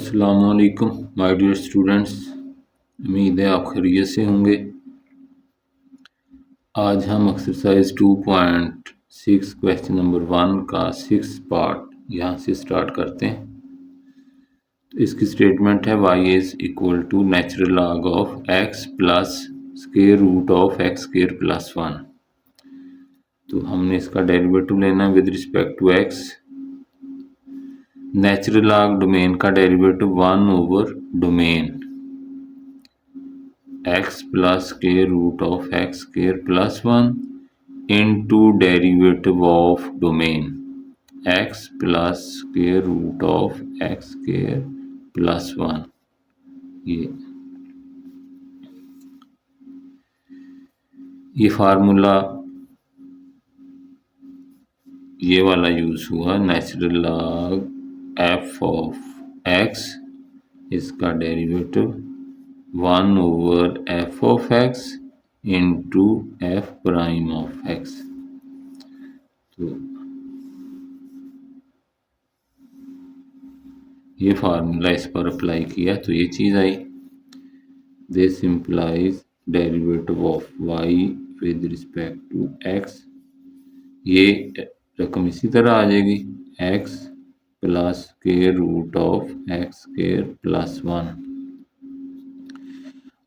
अस्सलामुअलैकुम my dear students. उम्मीद है आप खैरियत से होंगे। आज हम एक्सरसाइज 2.6 क्वेश्चन नंबर 1 का 6 पार्ट यहाँ से स्टार्ट करते हैं। तो इसकी स्टेटमेंट है y is equal to natural log of x plus square root of x square plus 1। तो हमने इसका डेरिवेटिव लेना है with respect to x। Natural log domain का derivative 1 over domain x plus square root of x square plus 1 into derivative of domain x plus square root of x square plus 1। ये formula ये वाला use हुआ। Natural log f of x, इसका derivative 1 over f of x into f prime of x। तो ये formula इस पर apply किया तो ये चीज़ आई। This implies derivative of y with respect to x। ये रकम इसी तरह आ जाएगी x plus square root of x square plus 1।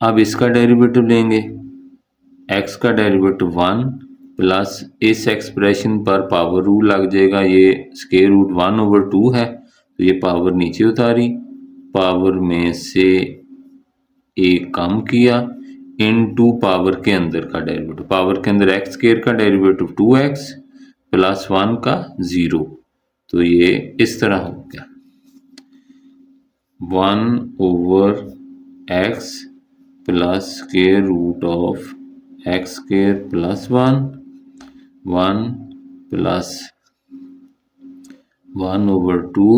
अब इसका डेरिवेटिव लेंगे, x का डेरिवेटिव 1 प्लस इस एक्सप्रेशन पर पावर रूल लग जाएगा। ये स्क्वायर रूट 1 ओवर 2 है तो ये पावर नीचे उतारी, पावर में से एक कम किया इनटू पावर के अंदर का डेरिवेटिव। पावर के अंदर x स्क्वायर का डेरिवेटिव 2x प्लस 1 का 0। तो ये इस तरह हो गया 1 over x plus square root of x square plus 1 plus 1 over 2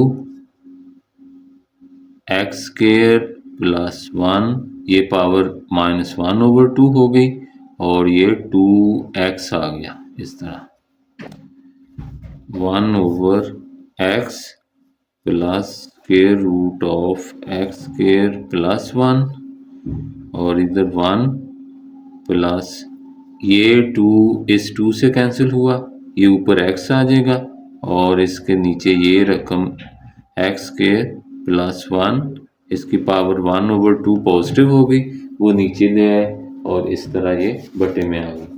x square plus 1। ये पावर -1 ओवर 2 हो गई और ये 2x आ गया इस तरह 1 over x plus square root of x square plus 1 और इधर 1 प्लस ये 2 इस 2 से कैंसिल हुआ, ये ऊपर x आ जाएगा और इसके नीचे ये रकम x स्क्वायर प्लस 1, इसकी पावर 1 ओवर 2 पॉजिटिव हो गई, वो नीचे ले आए और इस तरह ये बटे में आ गई।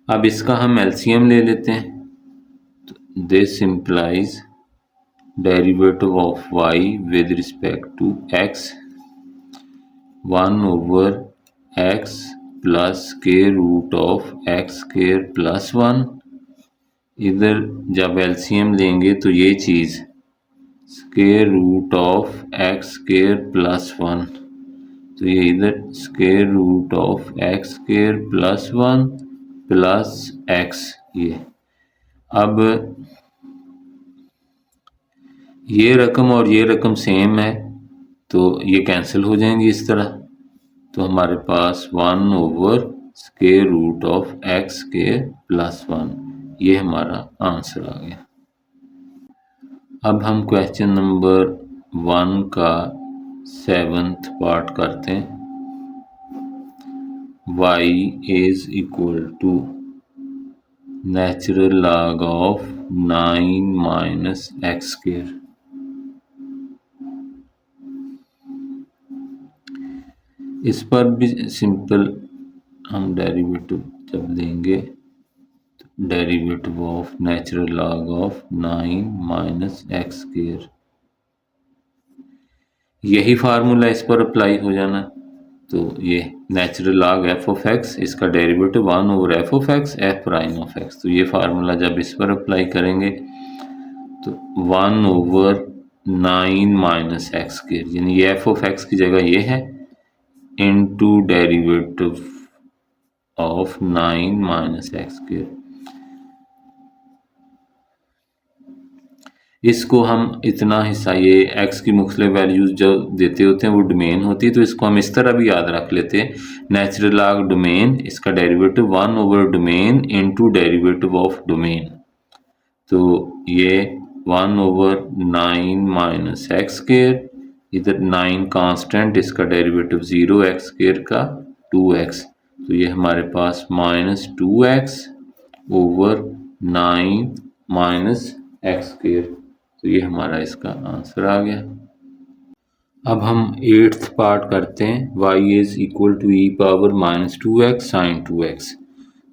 अब इसका हम एलसीएम ले लेते हैं। This implies derivative of y with respect to x 1 over x plus square root of x square plus 1। इधर जब एलसीएम लेंगे तो ये चीज़ square root of x square plus 1, तो ये इधर square root of x square plus 1 plus x। ये अब ये रकम और ये रकम सेम है तो ये कैंसिल हो जाएंगी इस तरह। तो हमारे पास 1 over square root of x square plus 1, ये हमारा आंसर आ गया। अब हम क्वेश्चन नंबर 1 का 7th पार्ट करते हैं। y is equal to natural log of 9 minus x square. इस पर भी सिंपल हम डेरिवेटिव जब लेंगे तो derivative of natural log of 9 minus x square, यही फार्मूला इस पर अप्लाई हो जाना। तो ये natural log f of x, इसका derivative 1 over f of x f prime of x। तो ये फार्मूला जब इस पर अप्लाई करेंगे तो 1 ओवर 9 माइनस एक्स स्क्वायर, यानी ये f ऑफ x की जगह ये है into derivative of 9 minus x square. इसको हम इतना हिस्सा, ये x की मुख्तलिफ वैल्यूज जो देते होते हैं वो डोमेन होती है, तो इसको हम इस तरह भी याद रख लेते हैं। नेचुरल लॉग डोमेन, इसका derivative 1 over domain into derivative of domain. तो ये 1/9 माइनस एक्स स्क्र, इधर 9 कांस्टेंट, इसका डेरिवेटिव 0 एक्स स्क्र का 2x, तो ये हमारे पास -2x/9 माइनस एक्स स्क्र, तो ये हमारा इसका आंसर आ गया। अब हम 8th पार्ट करते हैं। y is equal to e power -2x sin 2x।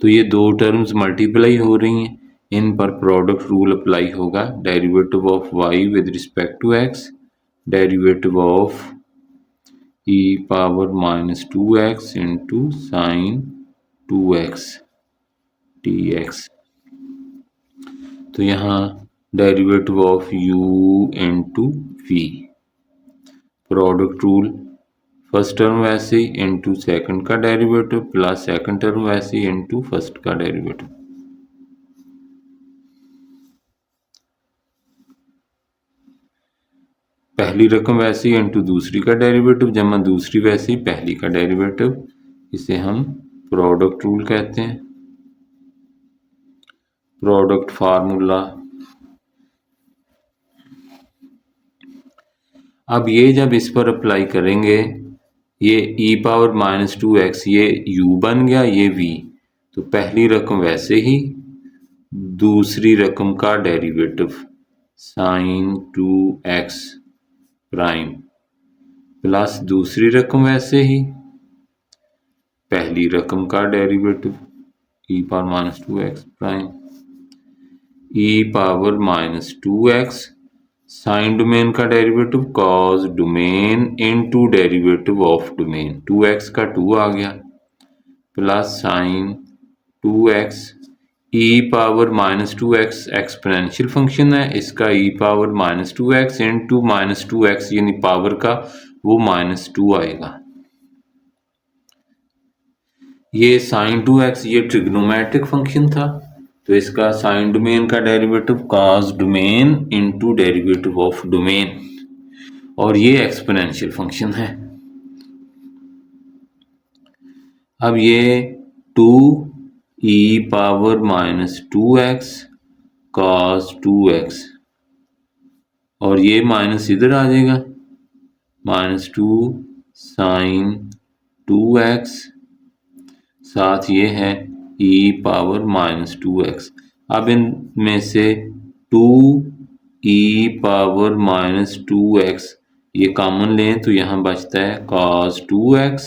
तो ये दो टर्म्स मल्टीप्लाई हो रही हैं, इन पर प्रोडक्ट रूल अप्लाई होगा। Derivative of y with respect to x, derivative of e power -2x into sine 2x dx। तो यहाँ derivative of u into v, product rule, first term वैसे ही इंटू सेकंड का डेरिवेटिव प्लस सेकंड टर्म वैसे ही into first का derivative. पहली रकम वैसे ही इंटू दूसरी का डेरिवेटिव जमा दूसरी वैसे ही पहली का डेरिवेटिव, इसे हम प्रोडक्ट रूल कहते हैं। प्रोडक्ट फार्मूला, अब ये जब इस पर अप्लाई करेंगे, ये e पावर -2x ये u बन गया, ये v, तो पहली रकम वैसे ही, दूसरी रकम का derivative sign 2x prime plus दूसरी रकम वैसे ही, पहली रकम का derivative e power -2x prime, e power -2x sine domain का derivative cos domain into derivative of domain, 2x का 2 आ गया plus sine 2x, e power -2x exponential function है, इसका e power -2x into -2x यानी power का वो -2 आएगा। ये साइन 2x ये ट्रिग्नोमेट्रिक फंक्शन था, तो इसका साइन डोमेन का derivative cos domain into derivative of domain, और ये एक्सपोनेंशियल फंक्शन है। अब ये 2e power -2x cos 2x, और ये माइनस इधर आ जाएगा, -2 साइन 2x, साथ ये है e पावर -2x। अब इनमें से 2e पावर -2x ये कॉमन लें तो यहाँ बचता है cos 2x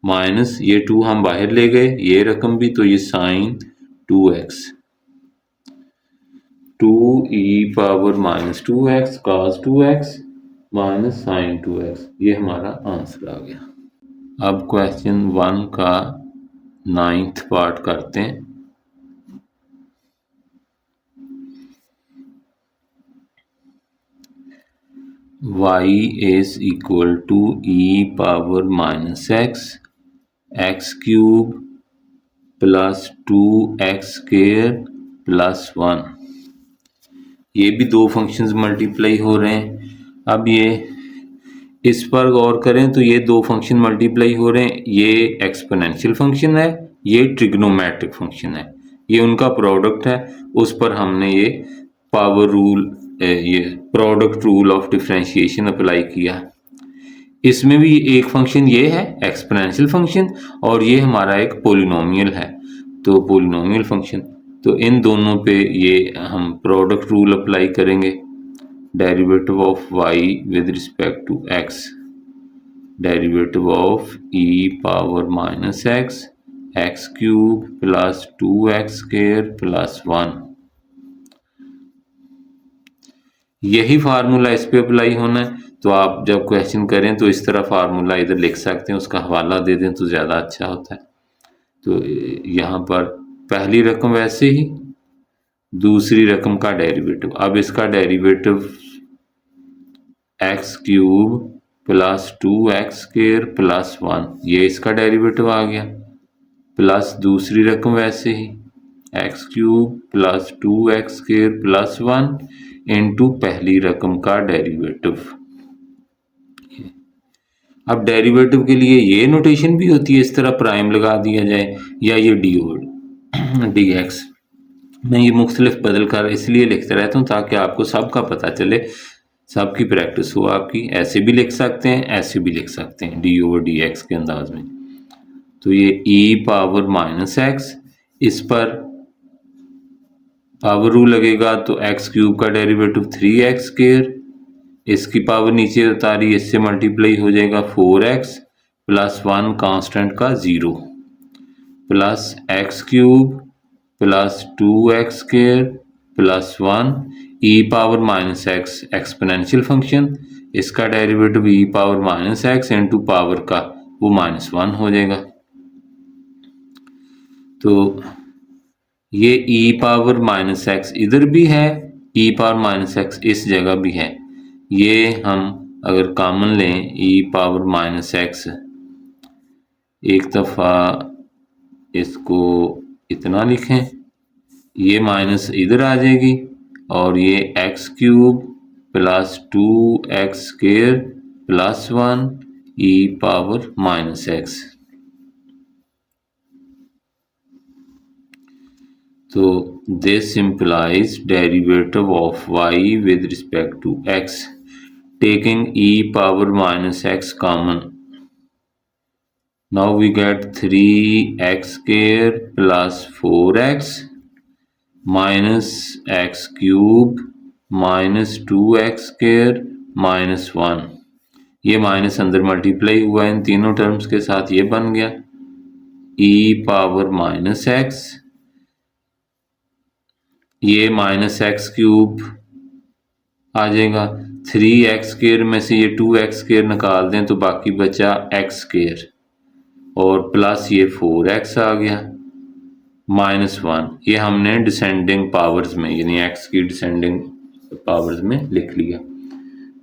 माइनस ये 2 हम बाहर ले गए, ये रकम भी, तो ये sine 2x, 2e power -2x cos 2x minus sine 2x, ये हमारा आंसर आ गया। अब क्वेश्चन 1 का 9th पार्ट करते हैं। y is equal to e power -x cube plus 2x square plus 1, ये भी दो फंक्शंस मल्टीप्लाई हो रहे हैं। अब ये इस पर गौर करें तो ये दो फंक्शन मल्टीप्लाई हो रहे हैं, ये एक्सपोनेंशियल फंक्शन है, ये ट्रिग्नोमेट्रिक फंक्शन है, ये उनका प्रोडक्ट है, उस पर हमने ये पावर रूल, ये product rule of differentiation apply किया। इसमें भी एक फंक्शन ये है एक्सपोनेंशियल फंक्शन, और ये हमारा एक पोलिनोमियल है, तो पोलिनोमियल फंक्शन, तो इन दोनों पे ये हम प्रोडक्ट रूल अप्लाई करेंगे। Derivative of y with respect to x, derivative of e power -x cube plus 2x square plus 1, यही फार्मूला इस पे अप्लाई होना है। तो आप जब क्वेश्चन करें तो इस तरह फार्मूला इधर लिख सकते हैं, उसका हवाला दे दें तो ज़्यादा अच्छा होता है। तो यहाँ पर पहली रकम वैसे ही, दूसरी रकम का डेरिवेटिव, अब इसका derivative x cube plus 2x square plus 1, ये इसका डेरिवेटिव आ गया, प्लस दूसरी रकम वैसे ही x cube plus 2x square plus 1 into पहली रकम का डेरिवेटिव। अब डेरिवेटिव के लिए ये नोटेशन भी होती है, इस तरह प्राइम लगा दिया जाए, या ये डी एक्स, मैं ये मुख्तलिफ बदल कर इसलिए लिखता रहता हूँ ताकि आपको सबका पता चले, सबकी प्रैक्टिस हो आपकी। ऐसे भी लिख सकते हैं, ऐसे भी लिख सकते हैं, डी ओवर डी एक्स के अंदाज में। तो ये ई पावर माइनस एक्स, इस पर पावर रूल लगेगा तो एक्स क्यूब का डेरिवेटिव 3x स्क्वायर, इसकी पावर नीचे उतारी, इससे मल्टीप्लाई हो जाएगा 4x प्लस 1 कांस्टेंट का 0 plus X cube plus 2x square plus 1 E power minus X exponential function, इसका derivative E power minus X into power का वो -1 हो जाएगा। तो ये ई पावर माइनस एक्स इधर भी है, ई पावर माइनस एक्स इस जगह भी है। ये हम अगर कॉमन लें ई पावर माइनस एक्स, एक दफ़ा इसको इतना लिखें, ये माइनस इधर आ जाएगी और ये x cube plus 2x square plus 1 E power minus x. तो this implies derivative of y with respect to x, taking e power minus x common. Now we get 3x square plus 4x minus x cube minus 2x square minus 1। ये minus अंदर multiply हुआ इन तीनों terms के साथ, ये बन गया e power minus x, ये माइनस एक्स क्यूब आ जाएगा, 3x स्क्वायर में से ये 2x स्क्वायर निकाल दें तो बाकी बचा x स्क्वायर और प्लस ये 4x आ गया -1। ये हमने डिसेंडिंग पावर्स में यानी x की डिसेंडिंग पावर्स में लिख लिया।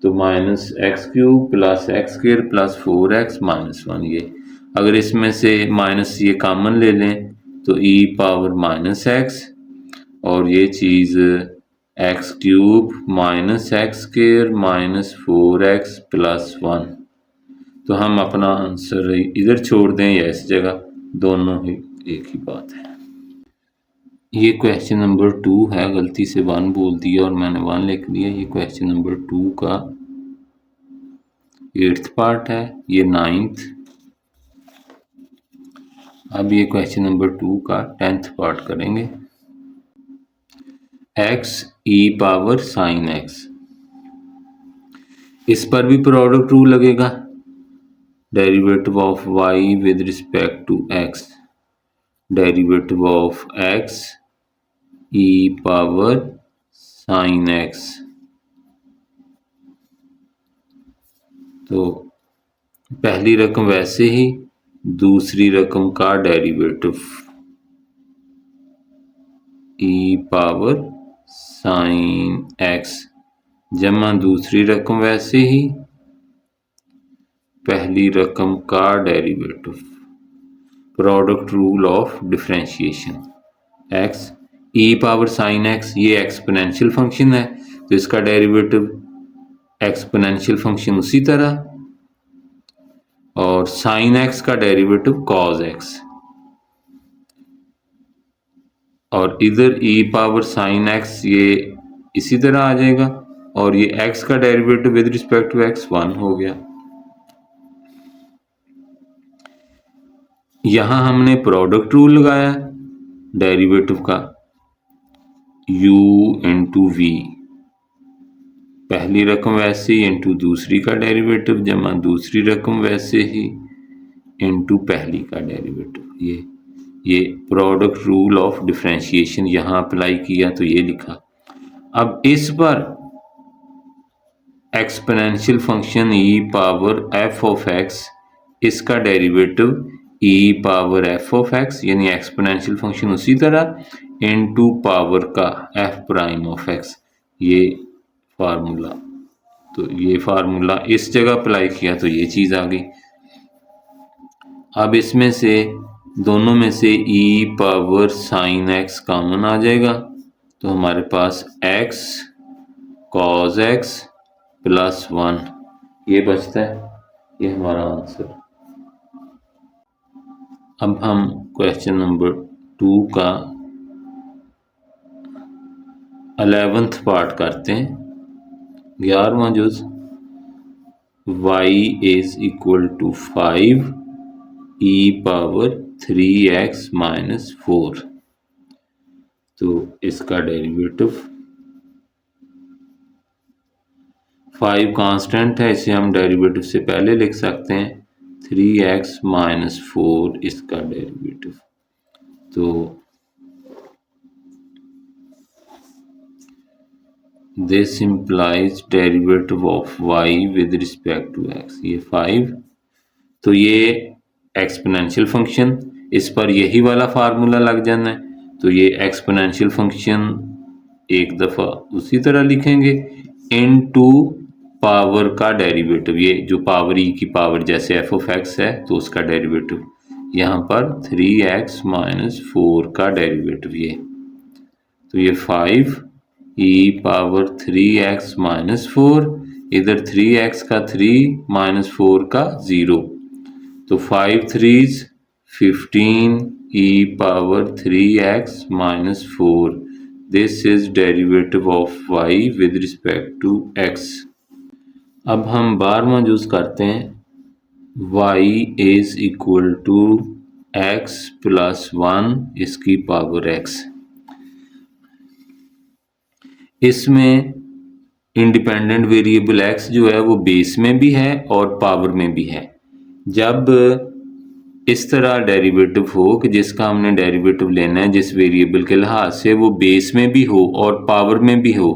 तो minus x cube plus x square plus 4x -1। ये अगर इसमें से माइनस ये कॉमन ले लें तो e पावर माइनस एक्स और ये चीज़ X cube minus x square minus 4x plus 1। तो हम अपना आंसर इधर छोड़ दें या इस जगह, दोनों ही एक ही बात है। ये क्वेश्चन नंबर 2 है, गलती से 1 बोल दिया और मैंने 1 लिख दिया। ये क्वेश्चन नंबर 2 का 8th पार्ट है, ये 9th। अब ये क्वेश्चन नंबर 2 का 10th पार्ट करेंगे। x e power sine x, इस पर भी प्रोडक्ट रूल लगेगा, derivative of y with respect to x, derivative of x e power sine x। तो पहली रकम वैसे ही, दूसरी रकम का derivative e power sine x जमा दूसरी रकम वैसे ही, पहली रकम का derivative, product rule of differentiation. x e power sine x ये एक्सपोनेंशियल फंक्शन है तो इसका डेरिवेटिव एक्सपोनेंशियल फंक्शन उसी तरह, और साइन x का डेरिवेटिव कॉस x, और इधर e पावर साइन x ये इसी तरह आ जाएगा और ये x का derivative with respect to x 1 हो गया। यहां हमने प्रोडक्ट रूल लगाया डेरिवेटिव का u इंटू वी, पहली रकम वैसे ही इंटू दूसरी का डेरिवेटिव जमा दूसरी रकम वैसे ही इंटू पहली का डेरिवेटिव। ये प्रोडक्ट रूल ऑफ डिफरेंशिएशन यहाँ अप्लाई किया तो ये लिखा। अब इस पर exponential function e power f of x, इसका derivative e power f of x यानी एक्सपोनेंशियल फंक्शन उसी तरह इनटू पावर का f प्राइम ऑफ x, ये फार्मूला। तो ये फार्मूला इस जगह अप्लाई किया तो ये चीज़ आ गई। अब इसमें से दोनों में से e power sine x common आ जाएगा तो हमारे पास x cos x प्लस 1 ये बचता है, ये हमारा आंसर। अब हम क्वेश्चन नंबर 2 का 11th पार्ट करते हैं, 11वां जुज़। y is equal to 5 e power 3x minus 4। तो इसका डेरिवेटिव 5 कांस्टेंट है, इसे हम डेरिवेटिव से पहले लिख सकते हैं, 3x माइनस 4 इसका डेरिवेटिव। तो this implies derivative of y with respect to x, ये 5। तो ये एक्सपोनेंशियल फंक्शन, इस पर यही वाला फार्मूला लग जाना है। तो ये एक्सपोनेंशियल फंक्शन एक दफ़ा उसी तरह लिखेंगे, इनटू पावर का डेरिवेटिव, ये जो पावर ई की पावर जैसे एफ ऑफ एक्स है तो उसका डेरिवेटिव, यहाँ पर 3x माइनस 4 का डेरिवेटिव ये। तो ये 5 ई पावर 3x माइनस 4, इधर 3x का 3 माइनस 4 का 0, तो 5 3s 15 e power 3x minus 4। This is derivative of y with respect to x। अब हम 12वां यूज करते हैं, y is equal to x plus 1 इसकी पावर x। इसमें इंडिपेंडेंट वेरिएबल x जो है वो बेस में भी है और पावर में भी है। जब इस तरह डेरिवेटिव हो कि जिसका हमने डेरिवेटिव लेना है जिस वेरिएबल के लिहाज से वो बेस में भी हो और पावर में भी हो,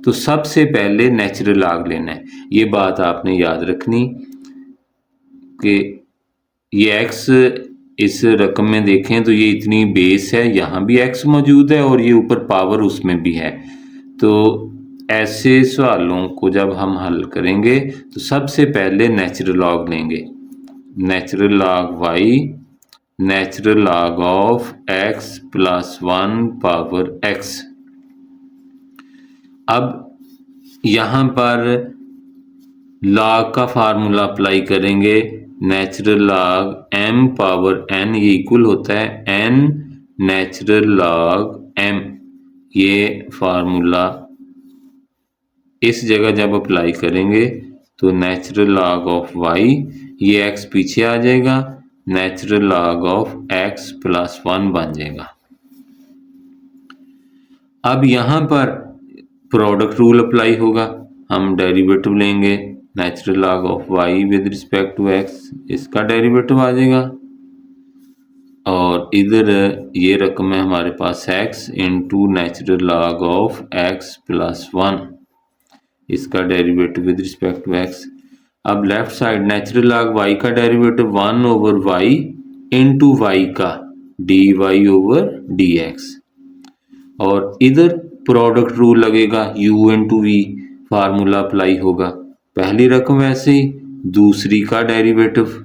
तो सबसे पहले नेचुरल लॉग लेना है। ये बात आपने याद रखनी कि ये x इस रकम में देखें तो ये इतनी बेस है, यहाँ भी x मौजूद है और ये ऊपर पावर उसमें भी है। तो ऐसे सवालों को जब हम हल करेंगे तो सबसे पहले नेचुरल लॉग लेंगे, natural log y, natural log of x plus 1 power x। अब यहाँ पर लॉग का फार्मूला अप्लाई करेंगे, natural log m power n, ये इक्वल होता है n नेचुरल लॉग m। ये फार्मूला इस जगह जब अप्लाई करेंगे तो नेचुरल लॉग ऑफ y, ये x पीछे आ जाएगा, natural log of x plus 1 बन जाएगा। अब यहाँ पर प्रोडक्ट रूल अप्लाई होगा, हम डेरिवेटिव लेंगे, natural log of y with respect to x, इसका डेरिवेटिव आ जाएगा। और इधर ये रकम है हमारे पास x into natural log of x plus 1, इसका derivative with respect to x। अब left side natural log y का derivative 1 over y into y का dy ओवर dx, और इधर प्रोडक्ट रूल लगेगा, u into v formula apply होगा। पहली रकम वैसे ही, दूसरी का derivative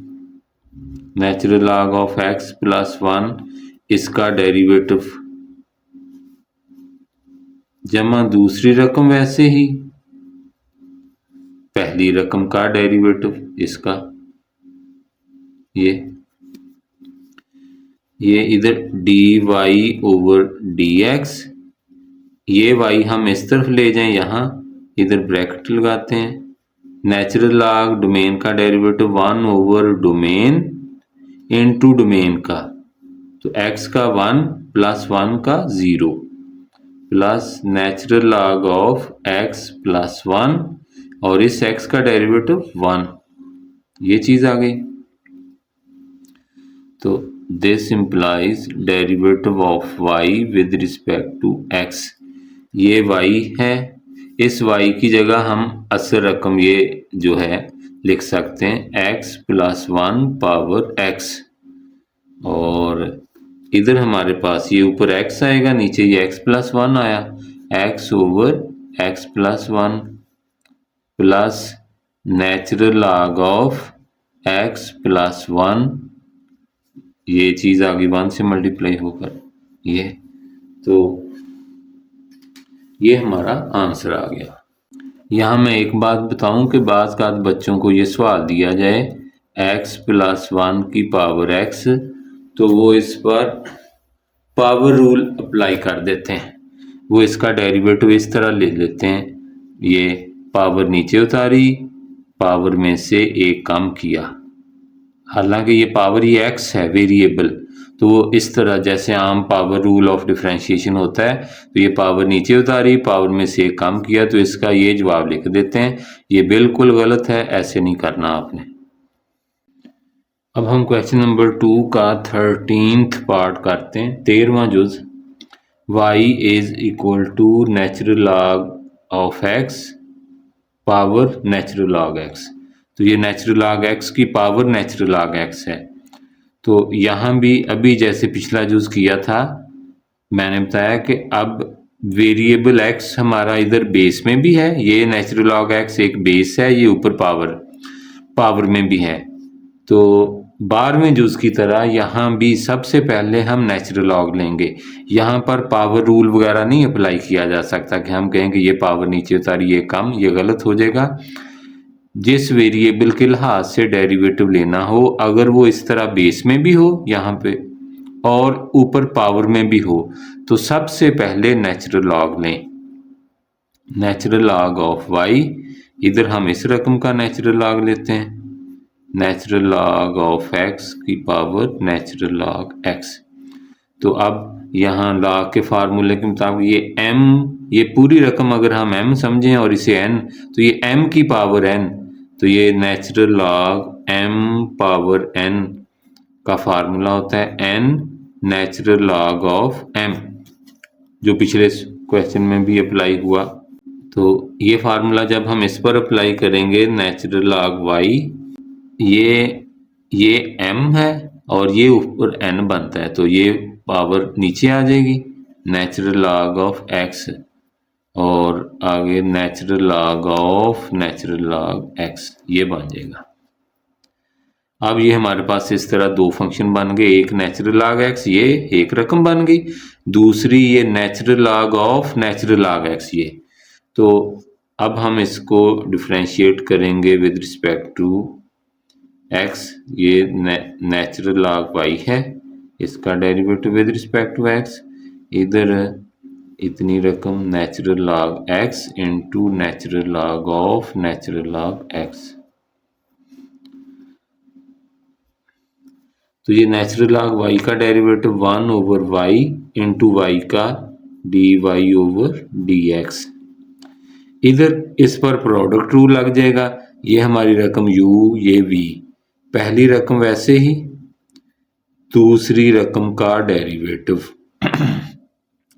natural log of x plus 1, इसका डेरिवेटिव जमा दूसरी रकम वैसे ही, पहली रकम का डेरिवेटिव इसका, ये इधर dy ओवर dx, ये y हम इस तरफ ले जाएं, यहाँ इधर ब्रैकेट लगाते हैं, नेचुरल लॉग डोमेन का derivative 1 over domain into domain का, तो x का 1 प्लस 1 का 0 plus natural log of x plus 1 और इस x का डेरिवेटिव 1, ये चीज आ गई। तो this implies derivative of y with respect to x, ये y है, इस y की जगह हम असल रकम ये जो है लिख सकते हैं x प्लस 1 पावर x, और इधर हमारे पास ये ऊपर x आएगा, नीचे ये x प्लस 1 आया, x over x plus 1 plus natural log of x plus 1, ये चीज़ आ गई 1 से मल्टीप्लाई होकर ये, तो ये हमारा आंसर आ गया। यहाँ मैं एक बात बताऊं कि बाज़ का बच्चों को ये सवाल दिया जाए x प्लस 1 की पावर x, तो वो इस पर पावर रूल अप्लाई कर देते हैं। वो इसका डेरिवेटिव इस तरह ले लेते हैं, ये पावर नीचे उतारी, पावर में से एक कम किया, हालांकि ये पावर ये एक्स है वेरिएबल, तो वो इस तरह जैसे आम पावर रूल ऑफ डिफरेंशिएशन होता है, तो ये पावर नीचे उतारी, पावर में से एक कम किया, तो इसका ये जवाब लिख देते हैं। ये बिल्कुल गलत है, ऐसे नहीं करना आपने। अब हम क्वेश्चन नंबर 2 का 13th पार्ट करते हैं, 13वां जुज। y is equal to natural log of x power natural log x। तो ये नेचुरल लॉग x की पावर नेचुरल लॉग x है। तो यहाँ भी अभी जैसे पिछला यूज़ किया था, मैंने बताया कि अब वेरिएबल x हमारा इधर बेस में भी है, ये नेचुरल लॉग x एक बेस है, ये ऊपर पावर में भी है। तो 12वें जुज़ की तरह यहाँ भी सबसे पहले हम नेचुरल लॉग लेंगे। यहाँ पर पावर रूल वगैरह नहीं अप्लाई किया जा सकता कि हम कहें कि ये पावर नीचे उतारी ये कम, ये गलत हो जाएगा। जिस वेरिएबल के लिहाज से डेरिवेटिव लेना हो, अगर वो इस तरह बेस में भी हो यहाँ पे और ऊपर पावर में भी हो, तो सबसे पहले नेचुरल लॉग लें। नेचुरल लॉग ऑफ y, इधर हम इस रकम का नेचुरल लॉग लेते हैं, नेचुरल लॉग ऑफ x की पावर नेचुरल लॉग x। तो अब यहाँ लॉग के फार्मूले के मुताबिक ये m, ये पूरी रकम अगर हम m समझें और इसे n, तो ये m की पावर n, तो ये natural log m power n का फार्मूला होता है n natural log of m, जो पिछले क्वेश्चन में भी अप्लाई हुआ। तो ये फार्मूला जब हम इस पर अप्लाई करेंगे, नेचुरल लॉग y, ये m है और ये ऊपर n बनता है, तो ये पावर नीचे आ जाएगी, नेचुरल लॉग ऑफ x, और आगे natural log of natural log x, ये बन जाएगा। अब ये हमारे पास इस तरह दो फंक्शन बन गए, एक नेचुरल लॉग x, ये एक रकम बन गई, दूसरी ये natural log of natural log x, ये। तो अब हम इसको डिफरेंशिएट करेंगे विद रिस्पेक्ट टू x, ये नेचुरल लॉग y है, इसका derivative with respect to x, इधर इतनी रकम natural log x into natural log of natural log x। तो ये नेचुरल लॉग y का derivative 1 over y into y का dy ओवर dx। इधर इस पर प्रोडक्ट रूल लग जाएगा, ये हमारी रकम u, ये v, पहली रकम वैसे ही, दूसरी रकम का derivative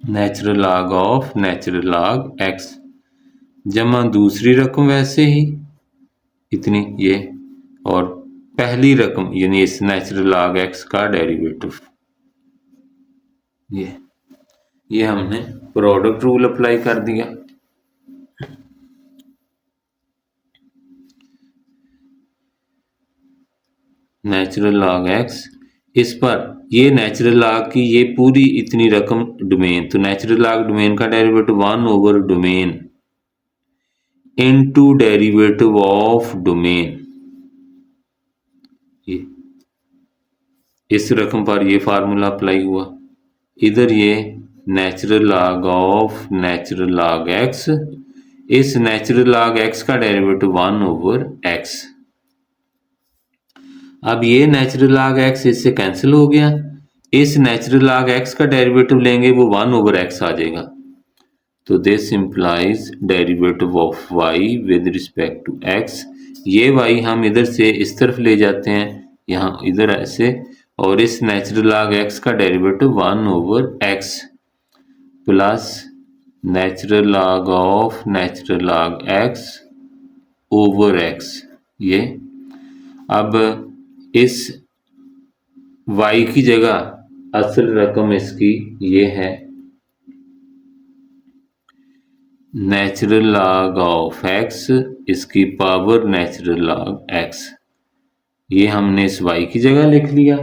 natural log of natural log x, जमा दूसरी रकम वैसे ही इतनी ये, और पहली रकम यानी इस नेचुरल लॉग x का डेरिवेटिव, ये हमने प्रोडक्ट रूल अप्लाई कर दिया। नेचुरल लॉग x, इस पर ये नेचुरल लॉग की ये पूरी इतनी रकम डोमेन, तो नेचुरल लॉग डोमेन का derivative 1 over domain into derivative of domain, ये इस रकम पर ये फार्मूला अप्लाई हुआ। इधर ये natural log of natural log x, इस नेचुरल लॉग x का डेरिवेटिव 1 ओवर x। अब ये नेचुरल लॉग x इससे कैंसिल हो गया, इस नेचुरल लॉग x का डेरिवेटिव लेंगे वो 1 ओवर x आ जाएगा। तो this implies derivative of y with respect to x, ये y हम इधर से इस तरफ ले जाते हैं, यहाँ इधर ऐसे, और इस नेचुरल लॉग x का derivative 1 over x plus natural log of natural log x over x, ये। अब इस y की जगह असल रकम इसकी ये है नेचुरल लॉग ऑफ x, इसकी पावर नेचुरल लॉग x, ये हमने इस y की जगह लिख लिया।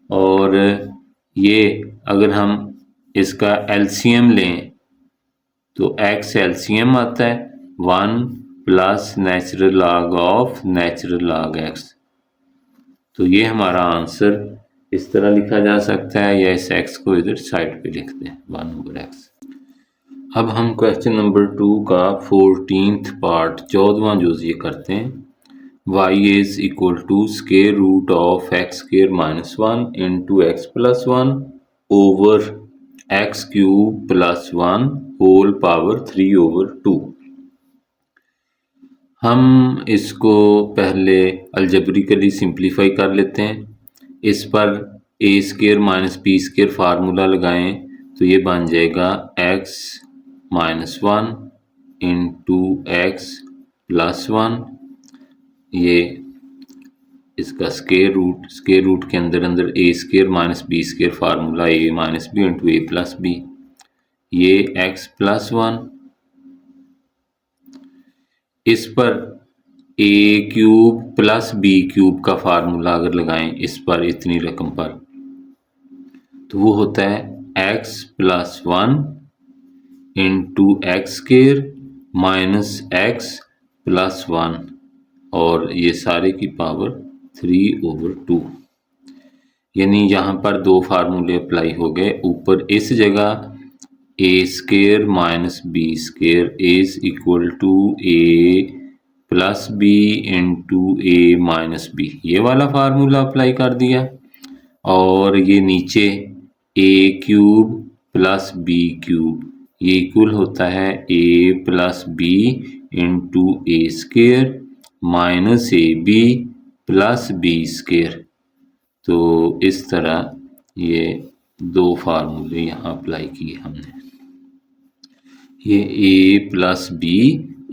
और ये अगर हम इसका एलसीएम लें तो x एलसीएम आता है 1 plus natural log of natural log x। तो ये हमारा आंसर इस तरह लिखा जा सकता है, या इस x को इधर साइड पे लिखते हैं 1 ओवर x। अब हम क्वेश्चन नंबर 2 का 14th पार्ट 14वां जुज़ ये करते हैं। y is equal to square root of x square minus 1 into x plus 1 over x cube plus 1 whole power 3 over 2। हम इसको पहले अलजेब्रिकली सिंप्लीफाई कर लेते हैं। इस पर A square minus B square formula लगाएं तो ये बन जाएगा X minus 1 into x plus 1। ये इसका स्क्वायर रूट के अंदर अंदर A square minus B square formula A minus B into A plus B, ये एक्स प्लस 1। इस पर A cube plus B cube का फार्मूला अगर लगाएं इस पर इतनी रकम पर तो वो होता है x plus 1 into x square minus x plus 1 और ये सारे की पावर 3 ओवर 2। यानी यहाँ पर दो फार्मूले अप्लाई हो गए। ऊपर इस जगह A square minus B square is equal to A plus B into A minus B, ये वाला फार्मूला अप्लाई कर दिया। और ये नीचे A cube plus B cube ये इक्वल होता है A plus B into A square minus A B plus B square. तो इस तरह ये दो फार्मूले यहाँ अप्लाई किए हमने। ये ए प्लस बी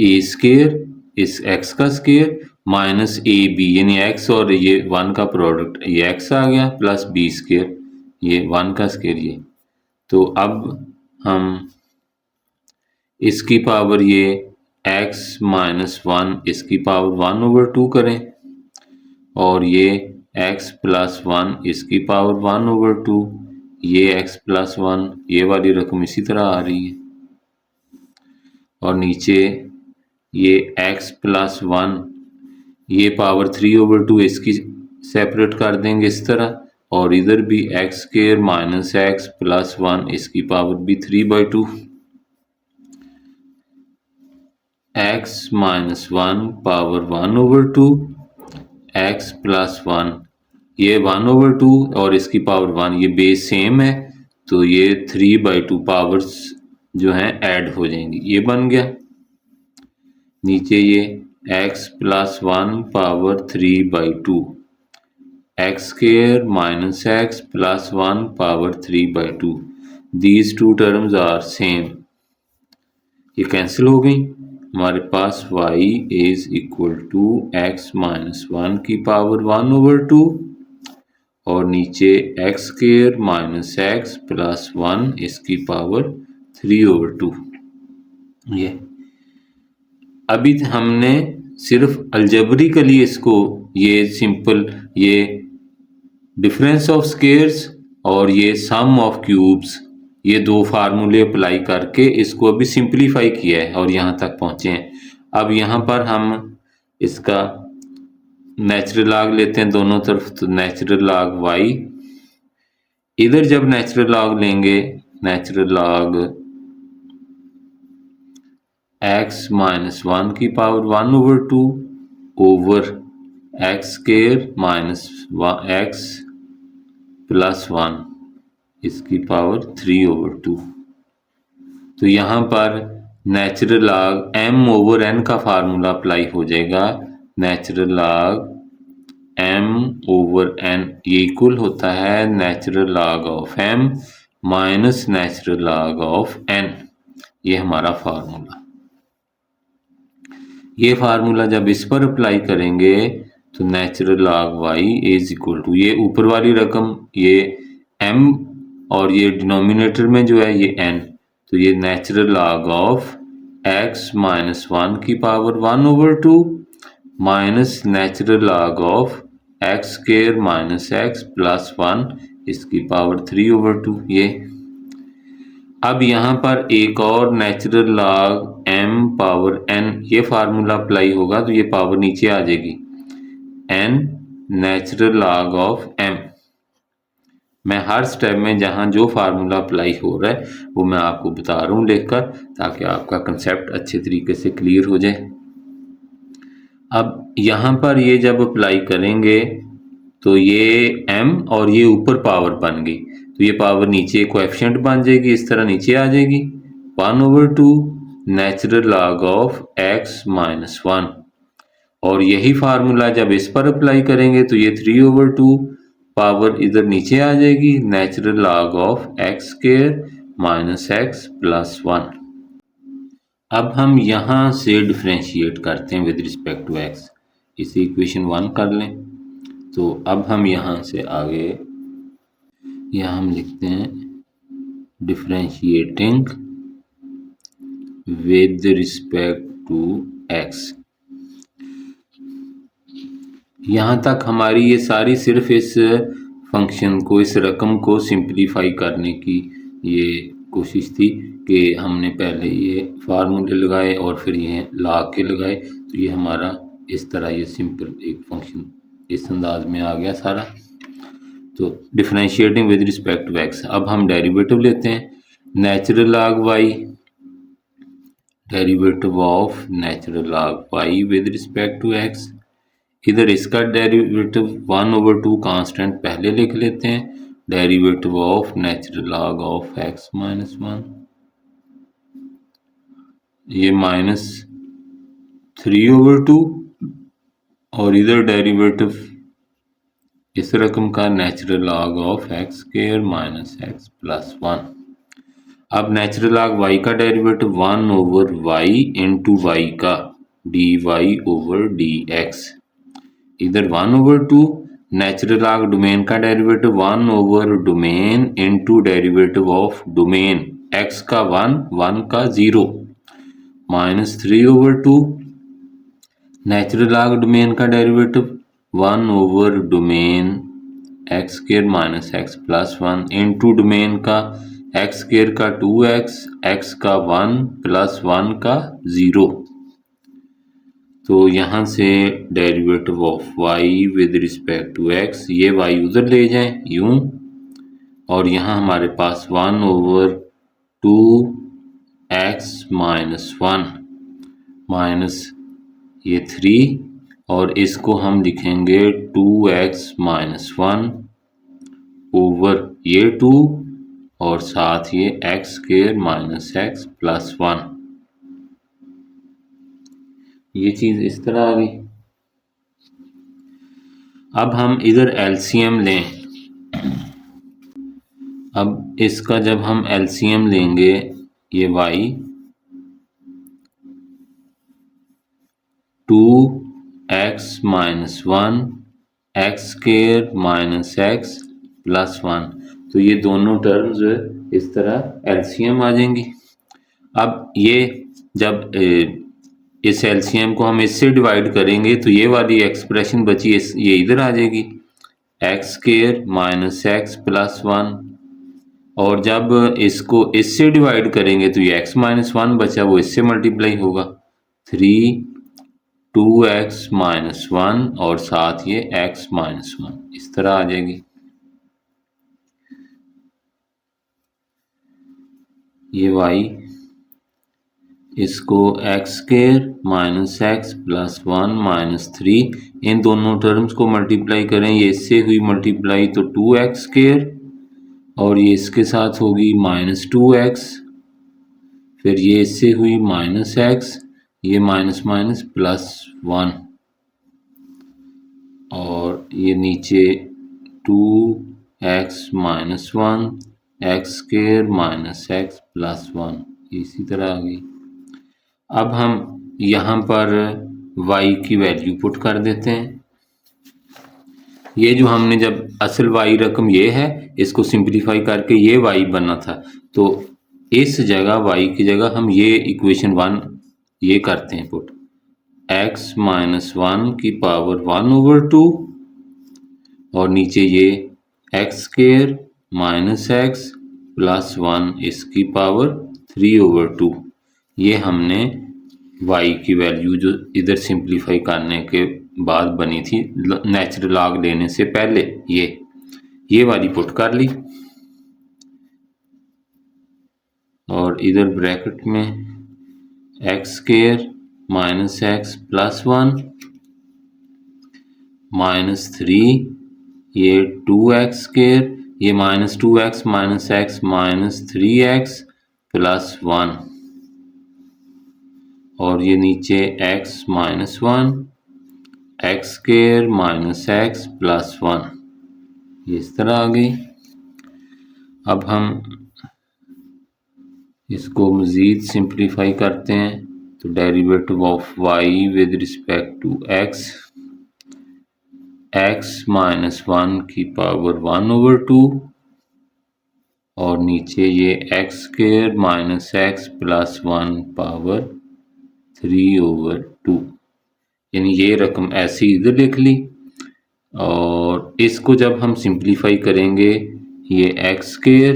ए स्क्वायर इस एक्स का स्क्वायर माइनस ए बी यानी एक्स और ये 1 का प्रोडक्ट ये एक्स आ गया प्लस बी स्क्वायर ये 1 का स्क्वायर ये। तो अब हम इसकी पावर ये x माइनस 1 इसकी पावर 1 ओवर 2 करें और ये x प्लस 1 इसकी पावर 1 ओवर 2, ये x प्लस 1 ये वाली रकम इसी तरह आ रही है। और नीचे ये x प्लस 1 ये पावर 3 ओवर 2 इसकी सेपरेट कर देंगे इस तरह और इधर भी x square minus x plus 1 इसकी पावर भी 3/2। X minus 1 power 1 over 2 x plus 1 ये 1 ओवर 2 और इसकी पावर 1 ये बेस सेम है तो ये 3/2 पावर्स जो हैं ऐड हो जाएंगी, ये बन गया। नीचे ये x plus 1 power 3/2 x square minus x plus 1 power 3/2, these two terms are same, ये कैंसिल हो गई। हमारे पास y is equal to x minus 1 की पावर 1 ओवर 2 और नीचे x square minus x plus 1 इसकी पावर 3 ओवर 2। ये अभी हमने सिर्फ अलजेब्रिकली इसको ये सिंपल ये डिफरेंस ऑफ स्क्वायर्स और ये सम ऑफ क्यूब्स ये दो फार्मूले अप्लाई करके इसको अभी सिंपलीफाई किया है और यहाँ तक पहुँचे हैं। अब यहाँ पर हम इसका नेचुरल लॉग लेते हैं दोनों तरफ, तो नेचुरल लॉग y, इधर जब नेचुरल लॉग लेंगे नेचुरल लॉग x माइनस 1 की power 1 over 2 over x square minus x plus 1 इसकी पावर 3 ओवर 2। तो यहाँ पर natural log m over n का फार्मूला अप्लाई हो जाएगा। Natural log m over n ये इक्वल होता है natural log of m minus natural log of n, ये हमारा फार्मूला। ये फार्मूला जब इस पर अप्लाई करेंगे तो natural log y is equal to ये ऊपर वाली रकम ये m और ये डिनोमिनेटर में जो है ये n, तो ये natural log of x minus 1 की power 1 over 2 minus natural log of x square minus x plus 1 इसकी पावर 3 ओवर 2 ये। अब यहाँ पर एक और natural log m power n ये फार्मूला अप्लाई होगा तो ये पावर नीचे आ जाएगी n natural log of m, मैं हर स्टेप में जहाँ जो फार्मूला अप्लाई हो रहा है वो मैं आपको बता रहा हूँ लिखकर, ताकि आपका कंसेप्ट अच्छे तरीके से क्लियर हो जाए। अब यहाँ पर ये जब अप्लाई करेंगे तो ये m और ये ऊपर पावर बन गई, तो ये पावर नीचे कोएफिशिएंट बन जाएगी, इस तरह नीचे आ जाएगी 1/2 natural log of x minus 1। और यही फार्मूला जब इस पर अप्लाई करेंगे तो ये 3/2 पावर इधर नीचे आ जाएगी natural log of x square minus x plus 1। अब हम यहाँ से डिफ्रेंशिएट करते हैं विद रिस्पेक्ट टू एक्स, इसे इक्वेशन 1 कर लें। तो अब हम यहाँ से आगे यहाँ हम लिखते हैं differentiating with respect to x. यहाँ तक हमारी ये सारी सिर्फ इस फंक्शन को, इस रकम को सिंप्लीफाई करने की ये कोशिश थी कि हमने पहले ये फार्मूले लगाए और फिर ये ला के लगाए, तो ये हमारा इस तरह ये सिंपल एक फंक्शन इस अंदाज में आ गया सारा। तो differentiating with respect to x, अब हम डेरिवेटिव लेते हैं natural log y, derivative of natural log y with respect to x. इधर इसका डेरिवेटिव 1/2 कांस्टेंट पहले लिख लेते हैं, derivative of natural log of x minus 1, ये -3/2 और इधर डेरिवेटिव इस रकम का natural log of x square minus x plus 1। अब नेचुरल लॉग वाई का डेरिवेटिव 1/y इंटू वाई का dy/dx, इधर 1/2 नेचुरल लॉग डोमेन का डेरिवेटिव 1/डोमेन into derivative of domain x का 1 का 0 -3/2 नेचुरल लॉग डोमेन का डेरिवेटिव 1/डोमेन x square minus x plus 1 into domain का एक्स स्क्वायर का 2x, x का 1 प्लस 1 का 0। तो यहाँ से derivative of y with respect to x, ये y उधर ले जाएं यूं, और यहाँ हमारे पास 1/2 x माइनस 1 माइनस ये 3, और इसको हम लिखेंगे 2x माइनस 1 ओवर ये 2 और साथ ये x square minus x plus 1। ये चीज इस तरह आ गई। अब हम इधर एलसीएम लें, अब इसका जब हम एलसीएम लेंगे ये y 2x minus 1 x square minus x plus 1, तो ये दोनों टर्म्स इस तरह एलसीएम आ जाएंगी। अब ये जब इस एलसीएम को हम इससे डिवाइड करेंगे तो ये वाली एक्सप्रेशन बची ये इधर आ जाएगी x square minus x plus 1, और जब इसको इससे डिवाइड करेंगे तो ये एक्स माइनस 1 बचा वो इससे मल्टीप्लाई होगा 3 2x माइनस 1 और साथ ये x माइनस 1 इस तरह आ जाएगी। ये y इसको x square minus x plus 1 minus 3, इन दोनों टर्म्स को मल्टीप्लाई करें, ये इससे हुई मल्टीप्लाई तो 2x स्क्वायर और ये इसके साथ होगी माइनस 2x, फिर ये इससे हुई माइनस x, ये माइनस माइनस प्लस 1, और ये नीचे 2x minus 1 x square minus x plus 1 इसी तरह आ गई। अब हम यहाँ पर y की वैल्यू पुट कर देते हैं। ये जो हमने जब असल y रकम ये है, इसको सिंप्लीफाई करके ये y बना था, तो इस जगह y की जगह हम ये इक्वेशन 1 ये करते हैं पुट, x माइनस 1 की पावर 1/2 और नीचे ये x square minus x plus 1 इसकी पावर 3/2। ये हमने y की वैल्यू जो इधर सिंप्लीफाई करने के बाद बनी थी नेचुरल लॉग लेने से पहले, ये वाली पुट कर ली और इधर ब्रैकेट में x square minus x plus 1 minus 3 ये 2x स्क्वायर ये minus 2x minus x minus 3x plus 1 और ये नीचे x minus 1 x square minus x plus 1 ये इस तरह आ गई। अब हम इसको मज़ीद सिंप्लीफाई करते हैं तो derivative of y with respect to x minus 1 की पावर 1/2 और नीचे ये x square minus x plus 1 power 3/2 यानी ये रकम ऐसी इधर लिख ली और इसको जब हम सिंप्लीफाई करेंगे ये x square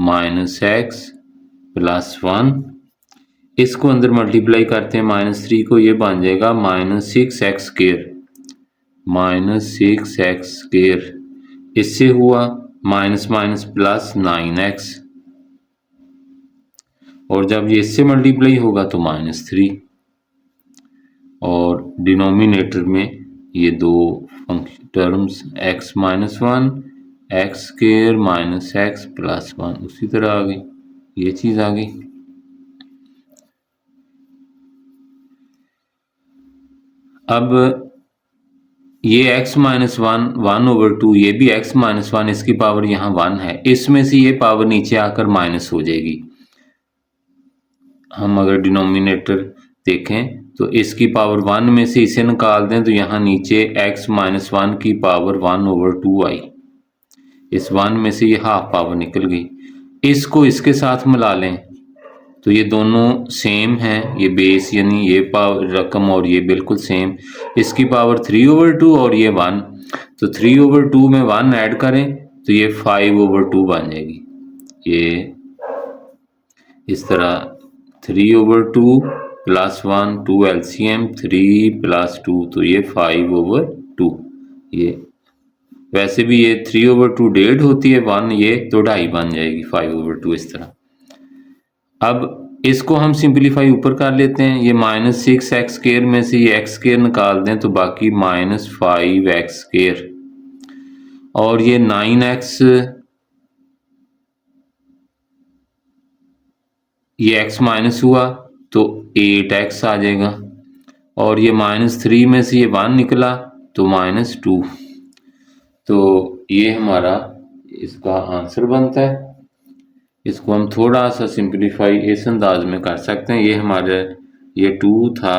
minus x plus 1 इसको अंदर मल्टीप्लाई करते हैं माइनस 3 को ये बन जाएगा minus 6x square minus 6x square इससे हुआ माइनस माइनस प्लस 9x और जब ये इससे मल्टीप्लाई होगा तो माइनस 3 और डिनोमिनेटर में ये दो terms x minus 1 x square minus x plus 1 उसी तरह आ गई ये चीज़ आ गई। अब ये x माइनस 1/2 ये भी x माइनस 1 इसकी पावर यहाँ 1 है इसमें से ये पावर नीचे आकर माइनस हो जाएगी। हम अगर डिनोमिनेटर देखें तो इसकी पावर 1 में से इसे निकाल दें तो यहाँ नीचे x माइनस 1 की पावर 1/2 आई इस 1 में से ये हाफ पावर निकल गई। इसको इसके साथ मिला लें तो ये दोनों सेम हैं ये बेस यानी ये पावर रकम और ये बिल्कुल सेम इसकी पावर 3/2 और ये 1 तो 3/2 में 1 ऐड करें तो ये 5/2 बन जाएगी। ये इस तरह 3/2 प्लस 1 2 LCM 3 प्लस 2 तो ये 5/2 ये वैसे भी ये 3/2 1.5 होती है 1 ये तो 2.5 बन जाएगी 5/2 इस तरह। अब इसको हम सिंप्लीफाई ऊपर कर लेते हैं ये माइनस 6x स्क्वायर में से ये x स्क्वायर निकाल दें तो बाकी माइनस 5x स्क्वायर और ये 9x ये x माइनस हुआ तो 8x आ जाएगा और ये माइनस 3 में से ये 1 निकला तो माइनस 2 तो ये हमारा इसका आंसर बनता है। इसको हम थोड़ा सा सिंप्लीफाई इस अंदाज में कर सकते हैं ये हमारे ये 2 था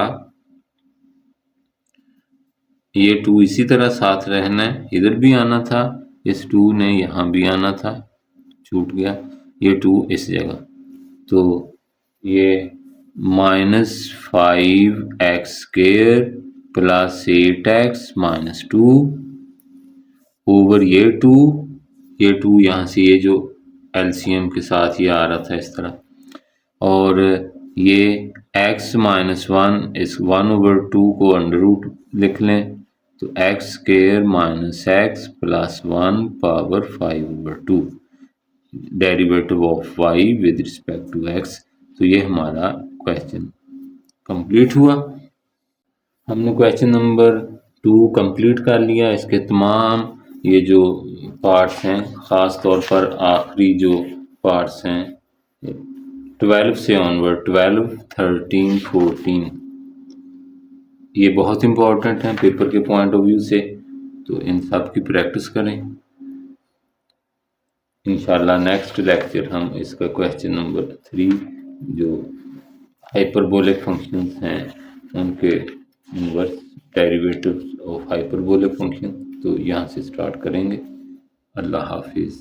ये 2 इसी तरह साथ रहना है इधर भी आना था इस 2 ने यहाँ भी आना था छूट गया ये 2 इस जगह तो ये minus 5x square plus 8x minus 2 over ये 2 यहाँ से ये जो LCM के साथ ये आ रहा था इस तरह और ये x माइनस 1 इस 1/2 को अंडर रूट लिख लें तो x square minus x plus 1 power 5/2 derivative of y with respect to x। तो ये हमारा क्वेश्चन कंप्लीट हुआ। हमने क्वेश्चन नंबर 2 कंप्लीट कर लिया। इसके तमाम ये जो पार्ट्स हैं ख़ास तौर पर आखिरी जो पार्ट्स हैं 12 से ऑनवर्ड 12, 13, 14 ये बहुत इम्पोर्टेंट हैं पेपर के पॉइंट ऑफ व्यू से तो इन सब की प्रैक्टिस करें। इंशाल्लाह नेक्स्ट लेक्चर हम इसका क्वेश्चन नंबर 3 जो हाइपरबोलिक फंक्शंस हैं उनके inverse derivatives of hyperbolic function तो यहाँ से स्टार्ट करेंगे। अल्लाह हाफिज़।